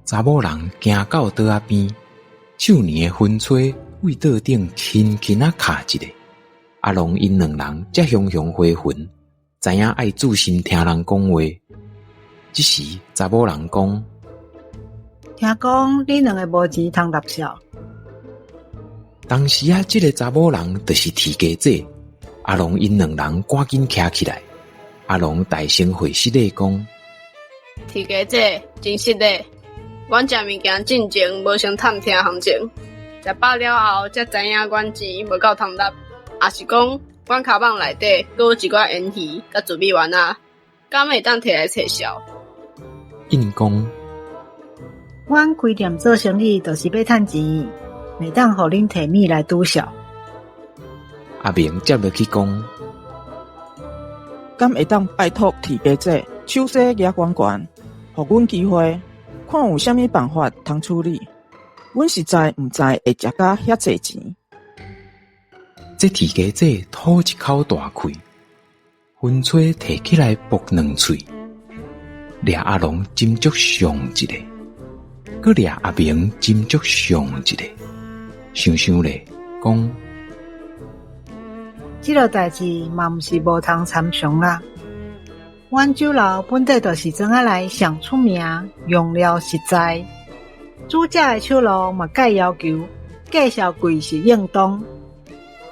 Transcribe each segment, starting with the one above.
查某人行到桌仔边，手捏的薰吹为桌顶轻轻啊卡一个。阿龙因两人才雄雄回魂，知影爱注心听人讲话。这时查某人讲：听讲你两个无钱通纳笑。当时啊，这个查某人就是提家姐。阿龙因两人赶紧徛起来。阿龙大声回失礼讲：提家姐，真实的，阮食物件进前无先探听行情，食饱了后才知影阮钱无够通纳，也是讲阮卡网内底搁有一寡烟鱼甲糯米丸啊，敢会当摕来找笑？应讲：阮开店做生意，就是要趁钱，袂当互恁摕米来拄笑。阿明接落去讲：敢会当拜托提家姐手势举悬悬，互阮机会，看有啥物办法通处理。阮实在毋知会食甲遐济钱。这提家姐吐一口大气，薰吹摕起来剥两喙，掠阿龙斟酌上一个，搁掠阿明斟酌上一个，想想咧，讲：这个代志嘛毋是无通参详啦。阮酒楼本地就是庄仔内上出名，用料实在，煮食的手路嘛介要求，价小贵是应当。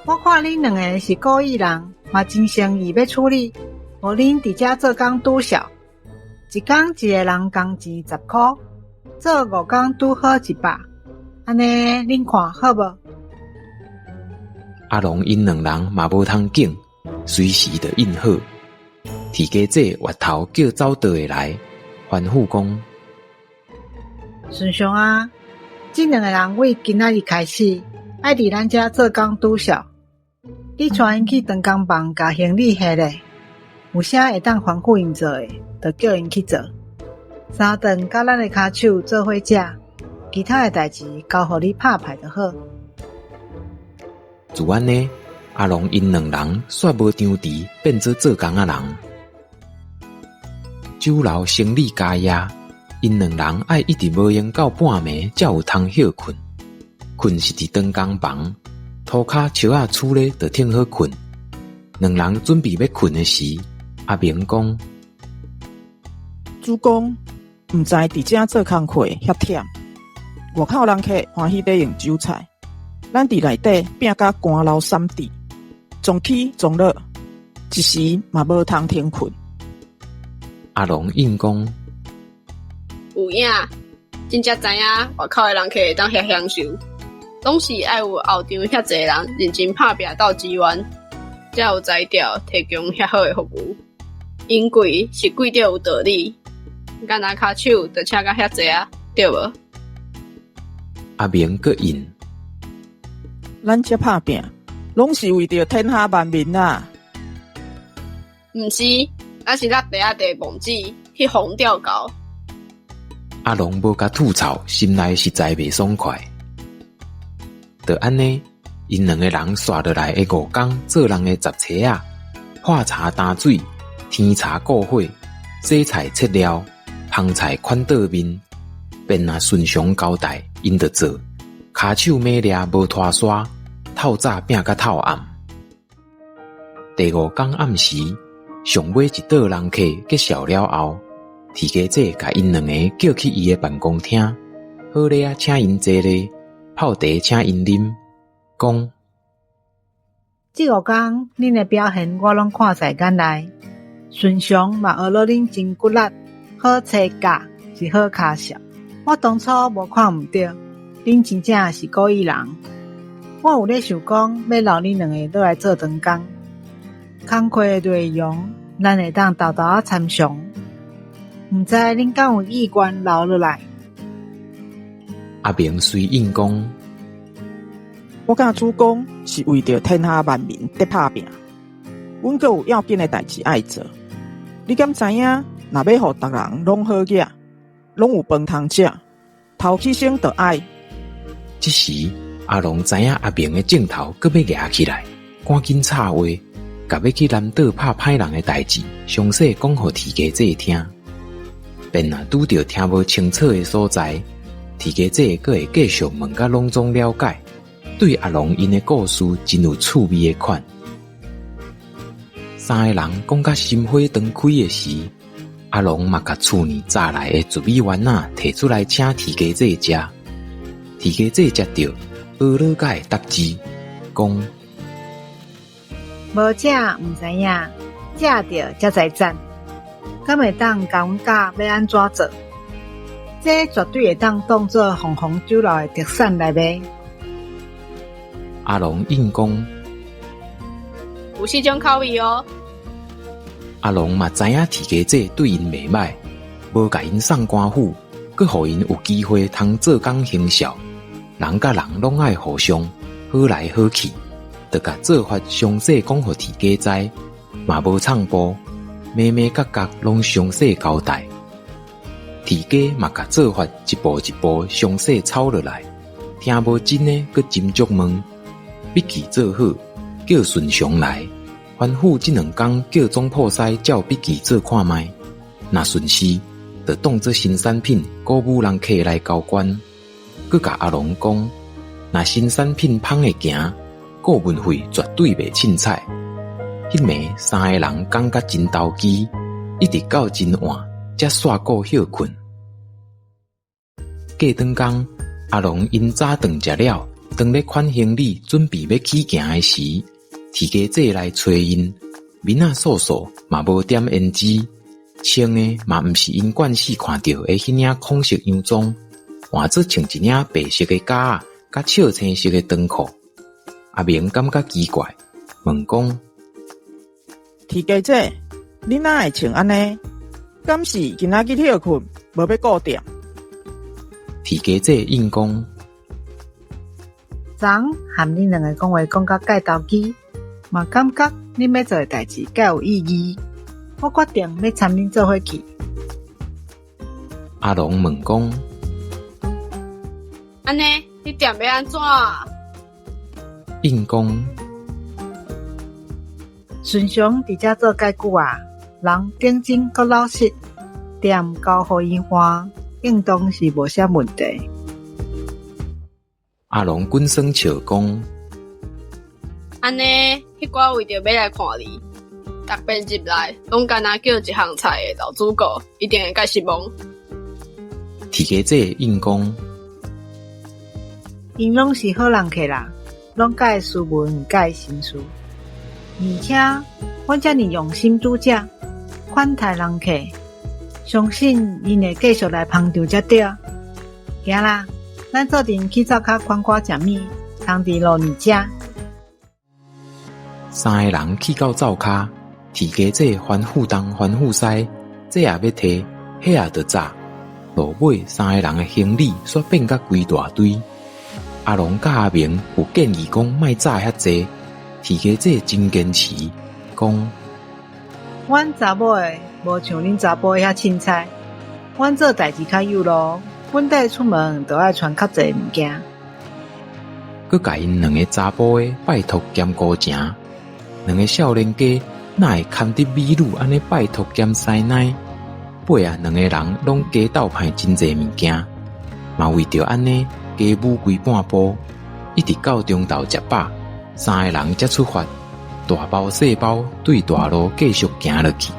我看恁两个是故意人，嘛真诚意要处理，互恁伫遮做工拄笑，一工一个人工钱10块，做5工拄好100，安尼恁看好无？阿龙因两人嘛无通紧，随时就应好。提家姐越头叫走倒的来，吩咐讲：顺常啊，这两个人为今仔日开始，爱伫咱遮做工拄笑。你带因去长工房，甲行李下咧，有啥会当吩咐因做的，就叫因去做。三顿甲咱的骹手做伙食，其他的代志交互你拍牌就好。自安呢，阿龙因两人煞无张持，变做做工仔人。酒楼生理加压，因两人爱一直无闲到半暝，才有通歇困。困是伫长工房，涂骹树仔厝咧，就挺好困。两人准备要困的时，阿明讲：主公，毋知伫遮做工课遐忝，外口人客欢喜咧用酒菜，咱伫内底拼甲汗流潸地，总起总落，一时嘛无通停困。阿龙应讲：有影，真正知影外口的人客会当遐享受，拢是爱有后场遐济人认真拍拼斗支援，才有才调提供遐好的服务。因贵是贵着有道理，干那骹手就请甲遐济啊，对无？阿明阁应：咱这拍拼，拢是为着天下万民啊！毋是，咱是落地下地网子去红钓高。阿龙无甲吐槽，心内实在袂爽快。就安尼，因两个人刷落来的5工做人的杂车啊，泡茶打水，添茶顾火，洗菜切料，烹菜款倒面，便若顺常交代，因就做。骹手马掠无拖刷，透早拼甲透暗。第5工暗时，上尾一桌人客结束了后，提家姐甲因两个叫去伊的办公厅，好咧啊，请因坐咧，泡茶请因啉，讲：这5工恁的表现我拢看在眼内，顺常嘛学了恁真骨力，好车架是好骹笑。我当初无看毋到，恁真正是故意人。我有咧想讲，要留恁两个倒来做长工，工课的内容咱会当豆豆仔参详。毋知恁敢有意愿留落来？阿明随应讲：我甲主公是为着天下万民在拍拼，阮阁有要紧的代志爱做。你敢知影？若要互逐人拢好食，拢有饭通食，头起先就爱。这时，阿龙知影阿明的镜头阁要夹起来，赶紧插话，甲要去南岛拍歹人的代志，详细讲互提家姐听。便拄到听无清楚的所在，提家姐阁会继续问甲拢总了解，对阿龙因的故事真有趣味的款。三个人讲甲心火灯开的时，阿龙嘛甲厝里炸来的糯米丸仔摕出来请提家姐食。提家姐食着俄罗甲的答字，讲无食毋知影，食着才知赞。敢会当甲阮教要安怎做？这绝对会当当作凤凰酒楼的特产来卖。阿龙应讲，有4种口味哦。阿龙嘛知影提家姐对因袂歹，无甲因送官府，阁互因有机会通做工行孝。人甲人拢爱互相好来好去，就甲做法详细讲互提家知，嘛无藏步，每每角角拢详细交代。提家嘛甲做法一步一步详细抄落来，听无真的阁斟酌问，笔记做好，叫顺常来。反复这2天叫总铺师照笔记做看卖，若顺时，就当作新产品，鼓舞人客来交关。佮甲阿龙讲，若新产品芳会行，顾问费绝对袂凊彩。迄暝3个人感觉真投机，一直到真晚才煞顾休困。过顿工，阿龙因早顿食了，当咧款行李准备要起行的时，提家姐来找因，面仔素素嘛无点胭脂，穿的嘛毋是因惯势看到的迄领孔色洋装，换做穿一领白色的夹仔，甲笑青色的长裤。阿明感觉奇怪，问讲：提家姐，你哪会穿安尼？敢是今仔日休困，无要顾店？提家姐应讲：昨和恁2个讲话讲到介投机，嘛感觉恁要做的代志介有意义，我决定要参恁做伙去。阿龙问讲：安尼，你店要安怎？应讲：顺常伫遮做介久啊，人顶真阁老实，店交互伊花，应当是无啥问题。阿龙滚耍笑讲：安尼，迄寡为着要来看你，逐遍入来拢干那叫一项菜的老主顾，一定会介失望。提家姐应讲：因拢是好人客啦，拢介斯文介心事，而且阮遮尔用心煮食，款待人客，相信因会继续来捧场才对。行啦，咱做阵去灶骹看看食物，通伫路面食。3个人去到灶骹，提家姐反复东反复西，这也要摕，迄也着炸。路尾3个人的行李煞变甲规大堆。阿龙甲阿明有建议讲莫炸遐济，提家姐真坚持，讲阮查某的无像恁查甫的遐凊彩，阮做代志较有路，本地出门都爱穿较济物件。佮甲因2个查甫的拜托兼顾情，2个少年家哪会堪得美女安尼拜托兼塞奶？尾啊，2个人拢加斗派真济物件，嘛为着安尼加舞规半步，一直到中昼食饱，3个人才出发，大包细包对大路继续行落去。